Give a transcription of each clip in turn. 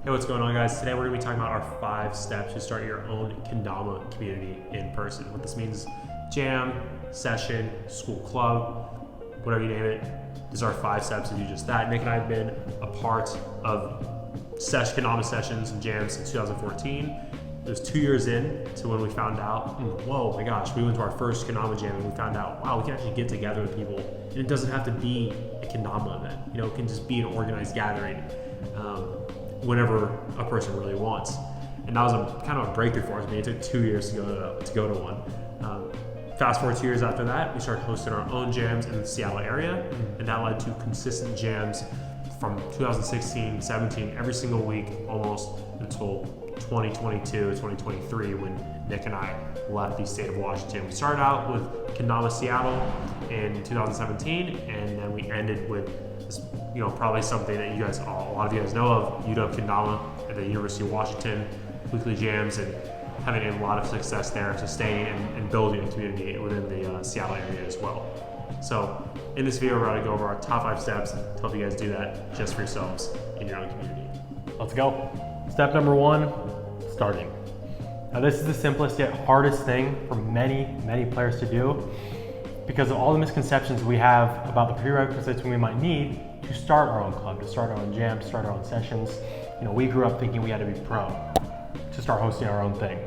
Hey, what's going on, guys? Today we're going to be talking about our 5 steps to start your own Kendama community in person. What this means: jam, session, school club, whatever you name it. These are 5 steps to do just that. Nick and I have been a part of Kendama sessions and jams since 2014. It was 2 years in to when we found out, whoa, my gosh, we went to our first Kendama jam and we found out, wow, we can actually get together with people. And it doesn't have to be a Kendama event. You know, it can just be an organized gathering whenever a person really wants. And that was a kind of a breakthrough for us. I mean, it took 2 years to go to one. Fast forward 2 years after that, we started hosting our own jams in the Seattle area, and that led to consistent jams from 2016, 17, every single week, almost until 2022, 2023, when Nick and I left the state of Washington. We started out with Kendama Seattle in 2017, and then we ended with this, probably something that you guys, a lot of you guys know of, UW Kendama at the University of Washington, weekly jams, and having a lot of success there, sustaining and building a community within the Seattle area as well. So in this video, we're going to go over our top 5 steps to help you guys do that just for yourselves in your own community. Let's go. Step number 1, starting. Now this is the simplest yet hardest thing for many players to do because of all the misconceptions we have about the prerequisites we might need to start our own club, to start our own jam, to start our own sessions. We grew up thinking we had to be pro to start hosting our own thing.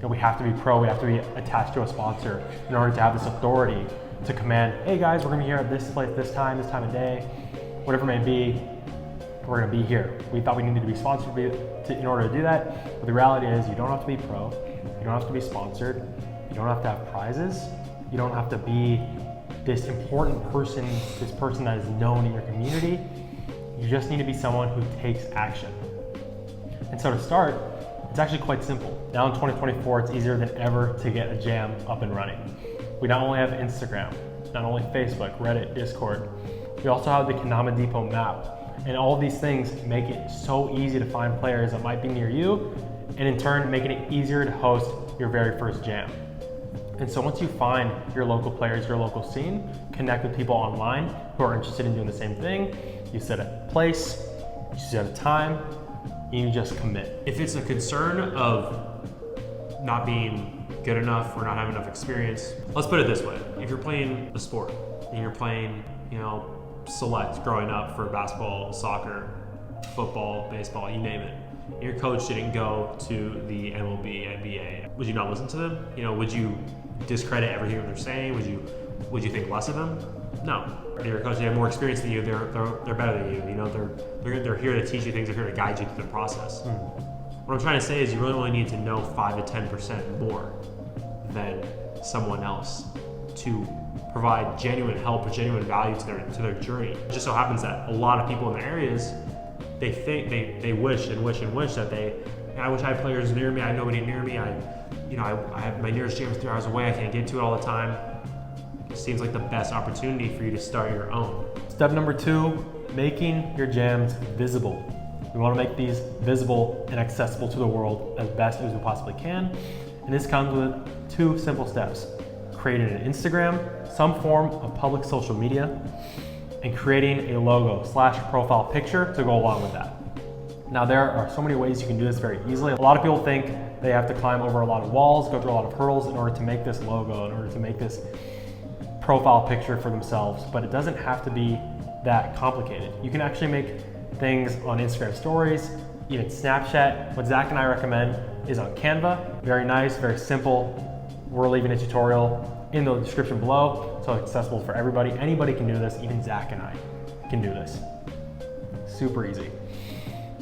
We have to be pro, we have to be attached to a sponsor in order to have this authority to command, hey guys, we're gonna be here at this place, this time of day, whatever it may be, we're gonna be here. We thought we needed to be sponsored in order to do that, but the reality is you don't have to be pro, you don't have to be sponsored, you don't have to have prizes, you don't have to be this important person, this person that is known in your community. You just need to be someone who takes action. And so to start, it's actually quite simple. Now in 2024, it's easier than ever to get a jam up and running. We not only have Instagram, not only Facebook, Reddit, Discord, we also have the Kendama Depot map. And all of these things make it so easy to find players that might be near you, and in turn, making it easier to host your very first jam. And so once you find your local players, your local scene, connect with people online who are interested in doing the same thing, you set a place, you set a time, and you just commit. If it's a concern of not being good enough or not having enough experience, let's put it this way. If you're playing a sport and you're playing, select growing up for basketball, soccer, football, baseball, you name it, and your coach didn't go to the MLB, NBA, would you not listen to them? Would you discredit everything that they're saying? Would you think less of them? No. Your coach, they have more experience than you, they're better than you, they're here to teach you things, they're here to guide you through the process. What I'm trying to say is you really only need to know 5 to 10% more than someone else to provide genuine help or genuine value to their journey. It just so happens that a lot of people in the areas, they think they wish that I wish I had players near me, I had nobody near me, I have my nearest gym is 3 hours away, I can't get to it all the time. It seems like the best opportunity for you to start your own. Step number 2, making your jams visible. We want to make these visible and accessible to the world as best as we possibly can. And this comes with 2 simple steps: creating an Instagram, some form of public social media, and creating a logo / profile picture to go along with that. Now there are so many ways you can do this very easily. A lot of people think they have to climb over a lot of walls, go through a lot of hurdles in order to make this logo, in order to make this profile picture for themselves, but it doesn't have to be that complicated. You can actually make things on Instagram stories, even Snapchat. What Zach and I recommend is on Canva. Very nice, very simple. We're leaving a tutorial in the description below, so it's accessible for everybody. Anybody can do this, even Zach and I can do this. Super easy.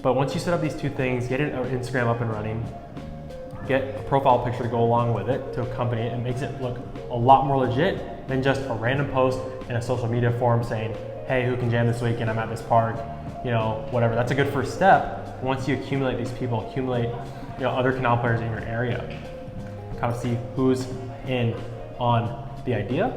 But once you set up these 2 things, get an Instagram up and running, get a profile picture to go along with it to accompany it, and makes it look a lot more legit than just a random post in a social media forum saying, hey, who can jam this weekend? I'm at this park, whatever. That's a good first step. Once you accumulate these people, accumulate other Kendama players in your area, kind of see who's in on the idea,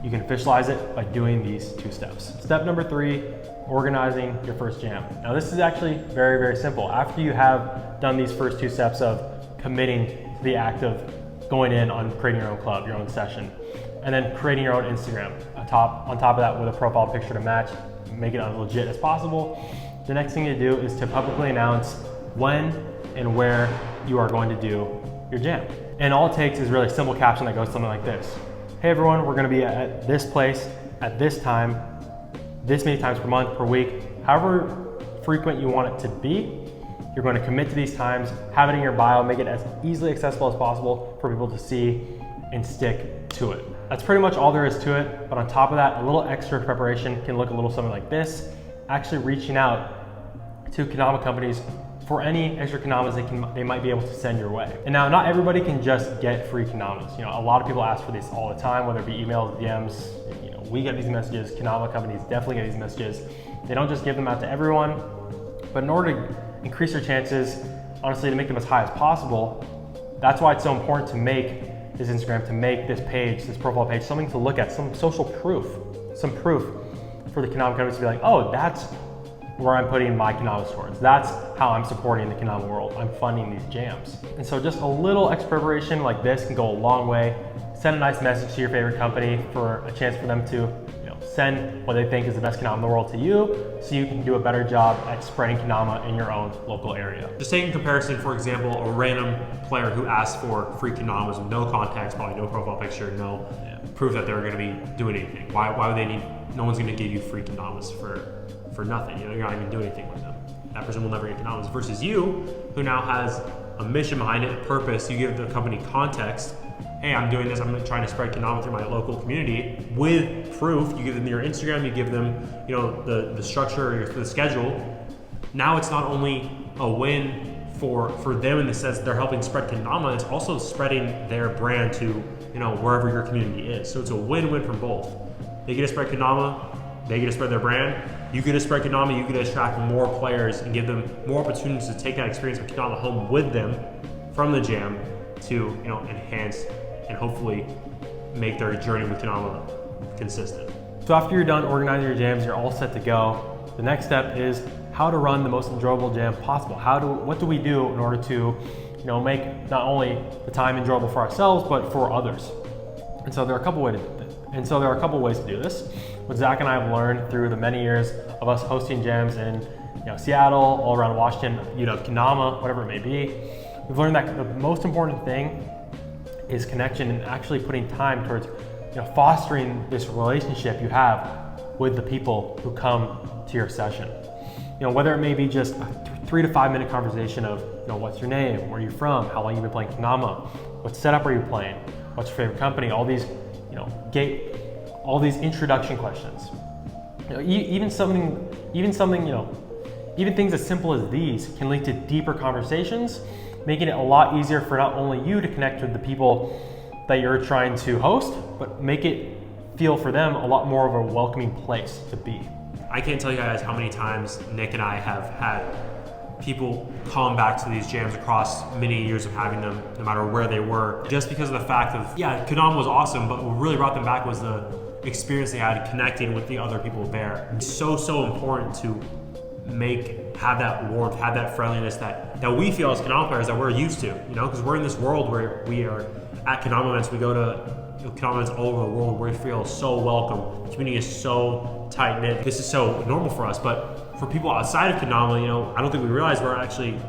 you can officialize it by doing these 2 steps. Step number 3, organizing your first jam. Now this is actually very simple. After you have done these first 2 steps of committing to the act of going in on creating your own club, your own session, and then creating your own Instagram on top of that with a profile picture to match, make it as legit as possible. The next thing to do is to publicly announce when and where you are going to do your jam. And all it takes is really a simple caption that goes something like this. Hey everyone, we're gonna be at this place at this time, this many times per month, per week, however frequent you want it to be. You're going to commit to these times, have it in your bio, make it as easily accessible as possible for people to see and stick to it. That's pretty much all there is to it, but on top of that, a little extra preparation can look a little something like this, actually reaching out to Kendama companies for any extra Kendamas they might be able to send your way. And now, not everybody can just get free Kendamas. You know, a lot of people ask for this all the time, whether it be emails, DMs, you know, we get these messages, Kendama companies definitely get these messages. They don't just give them out to everyone, but in order to increase your chances, honestly, to make them as high as possible, that's why it's so important to make this Instagram, to make this page, this profile page, something to look at, some social proof, some proof for the Kendama companies to be like, oh, that's where I'm putting my Kendamas towards. That's how I'm supporting the Kendama world. I'm funding these jams. And so just a little extra preparation like this can go a long way. Send a nice message to your favorite company for a chance for them to send what they think is the best Kendama in the world to you, so you can do a better job at spreading Kendama in your own local area. Just taking comparison, for example, a random player who asks for free Kendamas with no context, probably no profile picture, no proof that they're going to be doing anything. Why would they need? No one's going to give you free Kendamas for nothing. You know, you're not even doing anything with them. That person will never get Kendamas. Versus you, who now has a mission behind it, a purpose. You give the company context. Hey, I'm doing this, I'm trying to spread Kendama through my local community with proof. You give them your Instagram, you give them, you know, the structure, the schedule. Now it's not only a win for them in the sense that they're helping spread Kendama, it's also spreading their brand to, you know, wherever your community is. So it's a win-win for both. They get to spread Kendama, they get to spread their brand, you get to spread Kendama, you get to attract more players and give them more opportunities to take that experience of Kendama home with them from the jam to, you know, enhance and hopefully make their journey with Kendama consistent. So after you're done organizing your jams, you're all set to go. The next step is how to run the most enjoyable jam possible. What do we do in order to, you know, make not only the time enjoyable for ourselves, but for others? And so there are a couple ways to do this. What Zach and I have learned through the many years of us hosting jams in, you know, Seattle, all around Washington, you know, Kendama, whatever it may be, we've learned that the most important thing is connection and actually putting time towards, you know, fostering this relationship you have with the people who come to your session. You know, whether it may be just a 3 to 5 minute conversation of, you know, what's your name, where are you from, how long you've been playing Kendama, what setup are you playing, what's your favorite company, all these, you know, all these introduction questions. You know, even things as simple as these can lead to deeper conversations, making it a lot easier for not only you to connect with the people that you're trying to host, but make it feel for them a lot more of a welcoming place to be. I can't tell you guys how many times Nick and I have had people come back to these jams across many years of having them, no matter where they were, just because of the fact of, yeah, Kendama was awesome, but what really brought them back was the experience they had connecting with the other people there. It's so important to have that warmth, have that friendliness that we feel as Kendama players that we're used to, you know, because we're in this world where we are at Kendama events, we go to Kendama events all over the world where we feel so welcome. The community is so tight-knit. This is so normal for us, but for people outside of Kendama, you know, I don't think we realize we're actually,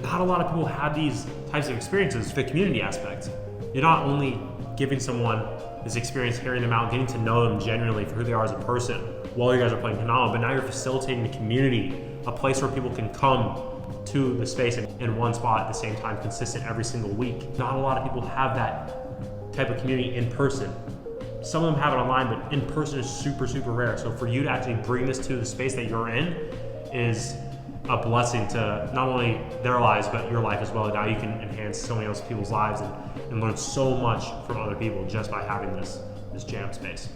not a lot of people have these types of experiences, the community aspect. You're not only giving someone this experience, hearing them out, getting to know them genuinely for who they are as a person while you guys are playing Kendama, but now you're facilitating the community, a place where people can come to the space in one spot at the same time, consistent every single week. Not a lot of people have that type of community in person. Some of them have it online, but in person is super rare. So for you to actually bring this to the space that you're in is a blessing to not only their lives, but your life as well. Now you can enhance so many other people's lives and learn so much from other people just by having this jam space.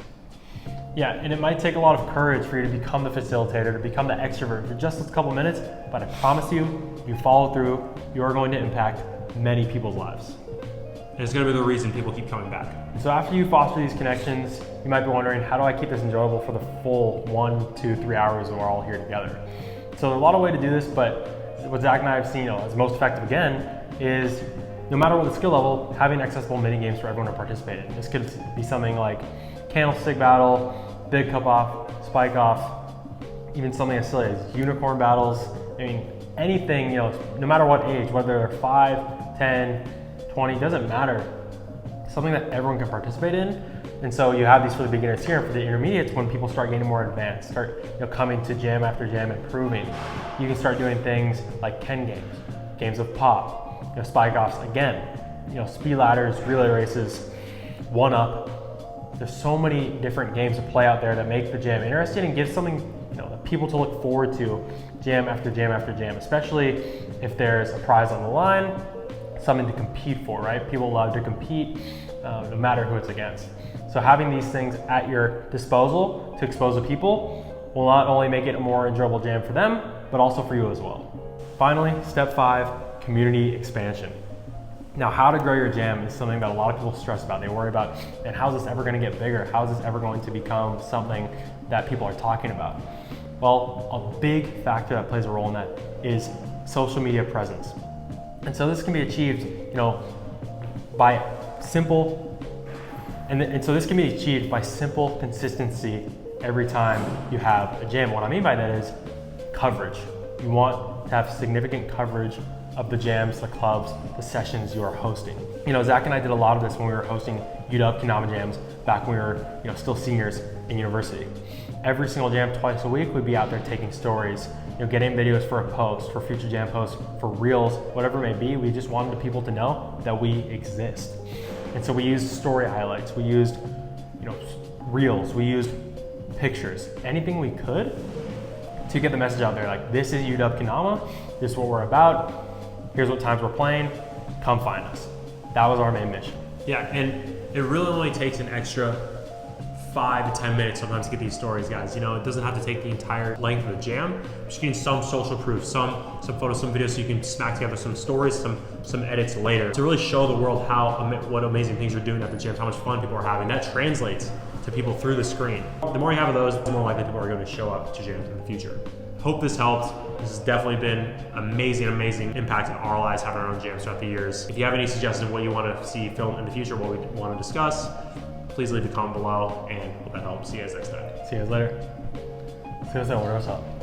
Yeah, and it might take a lot of courage for you to become the facilitator, to become the extrovert for just a couple minutes, but I promise you, if you follow through, you are going to impact many people's lives. And it's going to be the reason people keep coming back. So after you foster these connections, you might be wondering, how do I keep this enjoyable for the full 1, 2, 3 hours we're all here together? So there's a lot of ways to do this, but what Zach and I have seen as most effective again is, no matter what the skill level, having accessible mini games for everyone to participate in. This could be something like candlestick battle, big cup off, spike off, even something as silly as unicorn battles. I mean, anything, you know, no matter what age, whether they're 5, 10, 20, doesn't matter. Something that everyone can participate in. And so you have these for the beginners here, and for the intermediates, when people start getting more advanced, start coming to jam after jam, improving, you can start doing things like Ken games, games of pop, spike offs again, speed ladders, relay races, one up. There's so many different games to play out there that make the jam interesting and give something that people to look forward to jam after jam after jam, especially if there's a prize on the line, something to compete for, right? People love to compete no matter who it's against. So having these things at your disposal to expose to people will not only make it a more enjoyable jam for them, but also for you as well. Finally, step 5, community expansion. Now, how to grow your jam is something that a lot of people stress about. They worry about, and how's this ever going to get bigger? How is this ever going to become something that people are talking about? Well, a big factor that plays a role in that is social media presence. And so this can be achieved, by simple, and so this can be achieved by simple consistency every time you have a jam. What I mean by that is coverage. You want to have significant coverage of the jams, the clubs, the sessions you are hosting. Zach and I did a lot of this when we were hosting UW Kendama jams back when we were still seniors in university. Every single jam, twice a week, we'd be out there taking stories, getting videos for a post, for future jam posts, for reels, whatever it may be. We just wanted the people to know that we exist. And so we used story highlights, we used reels, we used pictures, anything we could to get the message out there, like, this is UW Kendama, this is what we're about, here's what times we're playing, come find us. That was our main mission. Yeah, and it really only takes an extra 5 to 10 minutes sometimes to get these stories, guys. It doesn't have to take the entire length of the jam. Just getting some social proof, some photos, some videos, so you can smack together some stories, some edits later to really show the world what amazing things you're doing at the jams, how much fun people are having. That translates to people through the screen. The more you have of those, the more likely people are going to show up to jams in the future. Hope this helped. This has definitely been amazing impact in our lives having our own jams throughout the years. If you have any suggestions of what you want to see filmed in the future, what we want to discuss, please leave a comment below, and hope that helps. See you guys next time. See you guys later. See you guys later. What's up?